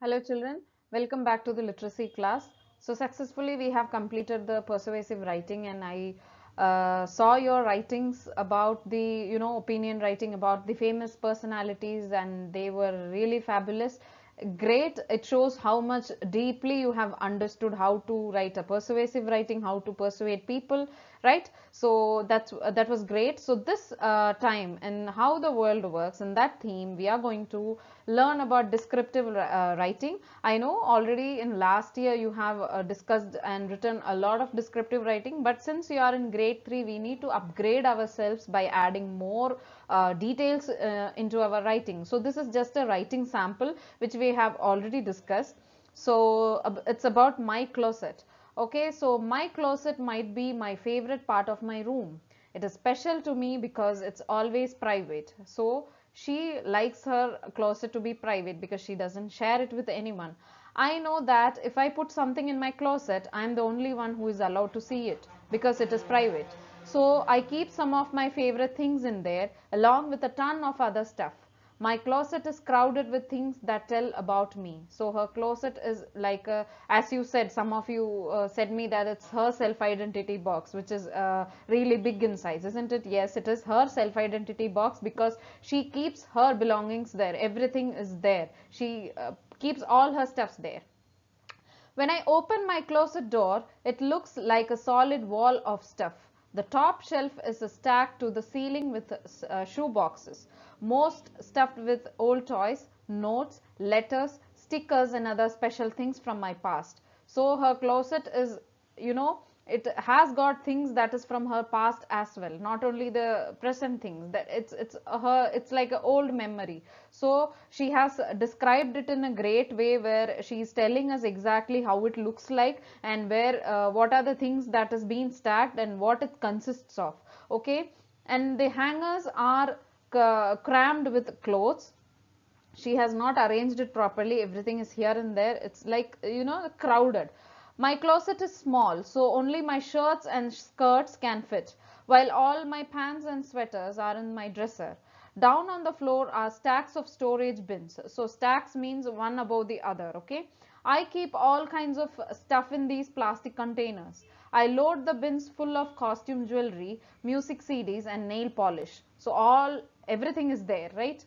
Hello children, welcome back to the literacy class. So successfully we have completed the persuasive writing, and I saw your writings about the opinion writing about the famous personalities, and they were really fabulous. Great. It shows how much deeply you have understood how to write a persuasive writing, how to persuade people, right? So that was great. So this time and how the world works, and that theme we are going to learn about descriptive writing. I know already in last year you have discussed and written a lot of descriptive writing, but since you are in grade 3, we need to upgrade ourselves by adding more details into our writing. So this is just a writing sample which we have already discussed. So it's about my closet. Okay, so my closet might be my favorite part of my room. It is special to me because it's always private. So she likes her closet to be private because she doesn't share it with anyone. I know that if I put something in my closet, I'm the only one who is allowed to see it because it is private. So I keep some of my favorite things in there along with a ton of other stuff. My closet is crowded with things that tell about me. So her closet is like as you said, some of you said me that it's her self-identity box, which is really big in size, isn't it? Yes, it is her self-identity box because she keeps her belongings there. Everything is there. She keeps all her stuffs there. When I open my closet door, it looks like a solid wall of stuff. The top shelf is stacked to the ceiling with shoe boxes, most stuffed with old toys, notes, letters, stickers, and other special things from my past. So her closet is, you know, it has got things that is from her past as well, not only the present things. That it's like an old memory. So she has described it in a great way where she is telling us exactly how it looks like, and where what are the things that is being stacked and what it consists of. Okay, and the hangers are crammed with clothes. She has not arranged it properly. Everything is here and there. It's like, crowded. My closet is small, so only my shirts and skirts can fit, while all my pants and sweaters are in my dresser. Down on the floor are stacks of storage bins. So stacks means one above the other. Okay, I keep all kinds of stuff in these plastic containers. I load the bins full of costume jewelry, music CDs, and nail polish. So all everything is there, right?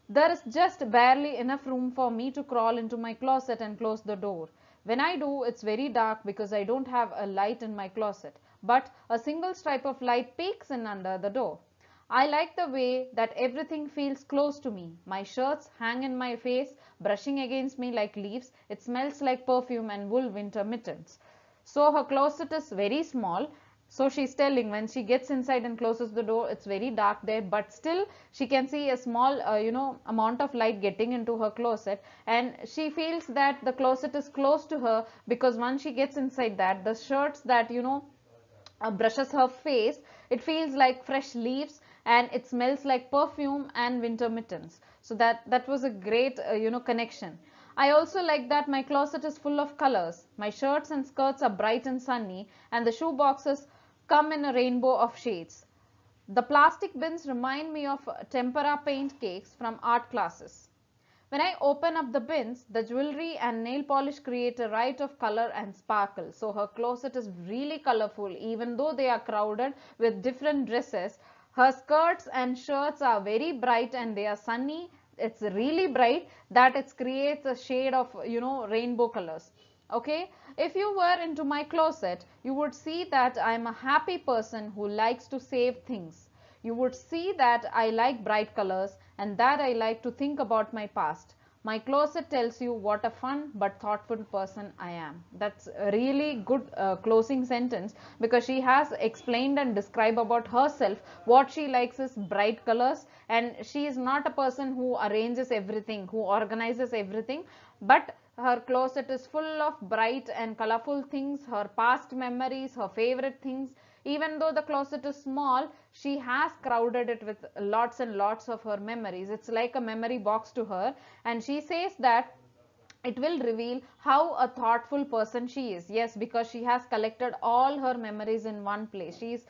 There is just barely enough room for me to crawl into my closet and close the door. When I do, it's very dark because I don't have a light in my closet, but a single stripe of light peeks in under the door. I like the way that everything feels close to me. My shirts hang in my face, brushing against me like leaves. It smells like perfume and wool winter mittens. So her closet is very small. So she's telling when she gets inside and closes the door, it's very dark there, but still she can see a small, amount of light getting into her closet, and she feels that the closet is close to her because once she gets inside that, the shirts that brushes her face, it feels like fresh leaves, and it smells like perfume and winter mittens. So that was a great connection. I also like that my closet is full of colors. My shirts and skirts are bright and sunny, and the shoe boxes come in a rainbow of shades. The plastic bins remind me of tempera paint cakes from art classes. When I open up the bins, the jewelry and nail polish create a riot of color and sparkle. So her closet is really colorful, even though they are crowded with different dresses. Her skirts and shirts are very bright and they are sunny. It's really bright that it creates a shade of, rainbow colors. Okay, if you were into my closet, you would see that I'm a happy person who likes to save things. You would see that I like bright colors and that I like to think about my past. My closet tells you what a fun but thoughtful person I am. That's a really good closing sentence because she has explained and described about herself. What she likes is bright colors, and she is not a person who arranges everything, who organizes everything, but her closet is full of bright and colorful things, her past memories, her favorite things. Even though the closet is small, she has crowded it with lots and lots of her memories. It's like a memory box to her, and she says that it will reveal how a thoughtful person she is. Yes, because she has collected all her memories in one place. She's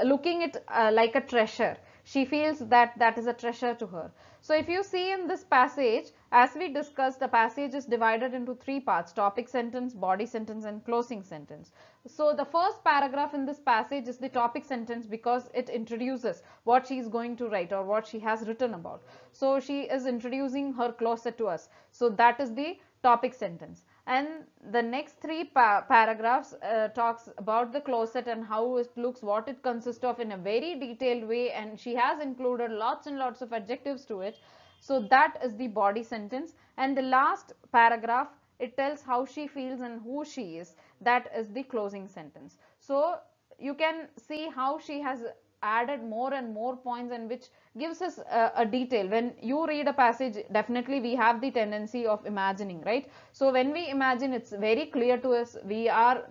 looking it like a treasure. she feels that that is a treasure to her. So if you see in this passage, as we discussed, the passage is divided into three parts: topic sentence, body sentence, and closing sentence. So the first paragraph in this passage is the topic sentence because it introduces what she is going to write or what she has written about. So she is introducing her closet to us. So that is the topic sentence. And the next three paragraphs talks about the closet and how it looks, what it consists of in a very detailed way, and she has included lots and lots of adjectives to it. So that is the body sentence. And the last paragraph, it tells how she feels and who she is. That is the closing sentence. So you can see how she has added more and more points, and which gives us a detail. When you read a passage, definitely we have the tendency of imagining, right? So when we imagine, it's very clear to us. We are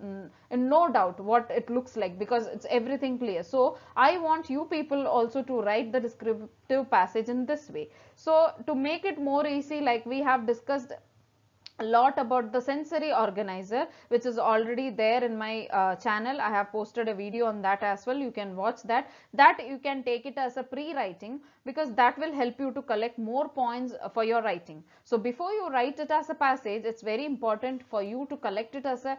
in no doubt what it looks like because it's everything clear. So I want you people also to write the descriptive passage in this way. So to make it more easy, like we have discussed a lot about the sensory organizer, which is already there in my channel. I have posted a video on that as well. You can watch that. You can take it as a pre-writing, because that will help you to collect more points for your writing. So before you write it as a passage, it's very important for you to collect it as a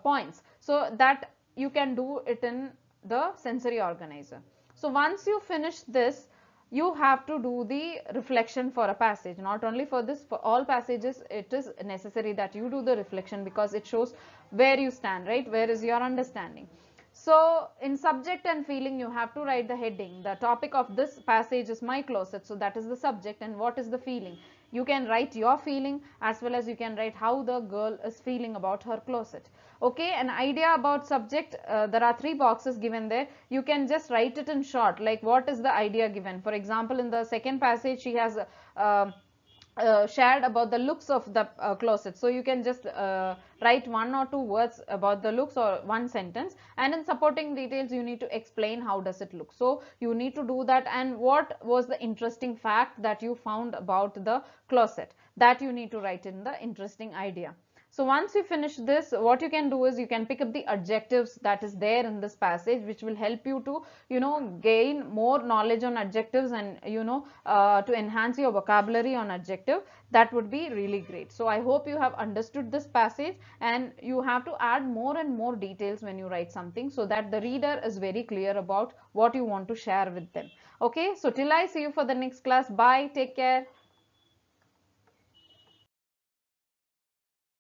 points, so that you can do it in the sensory organizer. So once you finish this, you have to do the reflection for a passage. Not only for this, for all passages it is necessary that you do the reflection, because it shows where you stand, right? Where is your understanding? So in subject and feeling, you have to write the heading. The topic of this passage is my closet, so that is the subject. And what is the feeling? You can write your feeling, as well as you can write how the girl is feeling about her closet. Okay, an idea about subject, there are three boxes given there. You can just write it in short, like what is the idea given. For example, in the second passage, she has shared about the looks of the closet. So you can just write one or two words about the looks, or one sentence, and in supporting details you need to explain how does it look. So you need to do that. And what was the interesting fact that you found about the closet, that you need to write in the interesting idea. So once you finish this, what you can do is you can pick up the adjectives that is there in this passage, which will help you to, gain more knowledge on adjectives, and, to enhance your vocabulary on adjective. That would be really great. So I hope you have understood this passage, and you have to add more and more details when you write something, so that the reader is very clear about what you want to share with them. Okay, so till I see you for the next class. Bye. Take care.